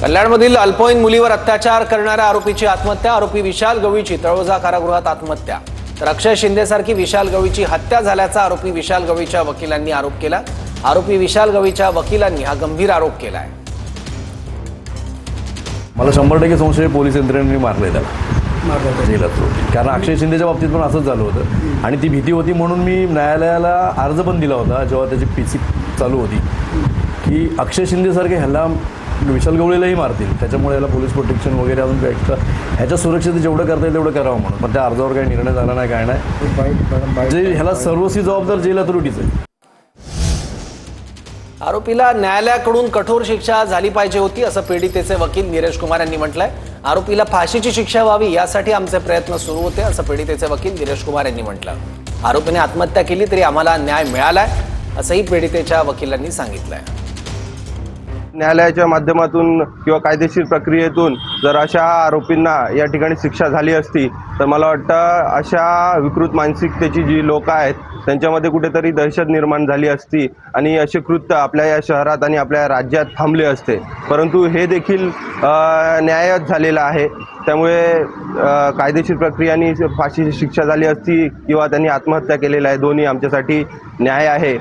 कल्याणमधील अल्पवयीन मुलीवर अत्याचार करणाऱ्या आरोपीची आत्महत्या। आरोपी विशाल गवळीची तळोजा कारागृहात आत्महत्या। तर अक्षय शिंदेसारखी विशाल गवळीची हत्या झाल्याचा आरोपी विशाल गवळीच्या वकिलांनी आरोप केला। आरोपी विशाल गवळीच्या वकिलांनी हा गंभीर आरोप केलाय। मला 100% संशय पोलीस यंत्रणेने मारले त्याला जेलात, कारण अक्षय शिंदेच्या बाबतीत पण असंच झालं होतं आणि ती भीती होती म्हणून मी न्यायालयाला अर्ज पण दिला होता जेव्हा त्याची PC चालू होती की अक्षय शिंदेसारखे ह्याला विशाल गवळीलाही मारतील, त्याच्यामुळे याला पोलीस प्रोटेक्शन वगैरे अजून एक्स्ट्रा ह्याच्या सुरक्षेत जेवढं करता येईल तेवढं करावं म्हणून। पण त्या अर्जावर काही निर्णय झाला नाही, काय नाही, जे ह्याला सर्वस्वी जबाबदार जेल अथॉरिटीच आहे। आरोपीला न्यायालयाकडून कठोर शिक्षा झाली पाहिजे होती असं पीडितेचे वकील नीरज कुमार यांनी म्हटलंय। आरोपीला फाशीची शिक्षा व्हावी यासाठी आमचे प्रयत्न सुरू होते असं पीडितेचे वकील नीरज कुमार यांनी म्हटलं। आरोपीने आत्महत्या केली तरी आम्हाला न्याय मिळालाय असंही पीडितेच्या वकिलांनी सांगितलंय। न्यायालयाच्या माध्यमातून किंवा कायदेशीर प्रक्रियेतून जर अशा आरोपींना या ठिकाणी शिक्षा झाली असती तर मला वाटतं अशा विकृत मानसिकतेची जी लोक आहेत त्यांच्यामध्ये कुठेतरी दहशत निर्माण झाली असती आणि असे कृत्य आपल्या या शहरात आणि आपल्या राज्यात थांबले असते। परंतु हे देखील न्यायच झालेलं आहे, त्यामुळे कायदेशीर प्रक्रियेने फाशीची शिक्षा झाली असती किंवा त्यांनी आत्महत्या केलेली आहे, दोन्ही आमच्यासाठी न्याय आहे।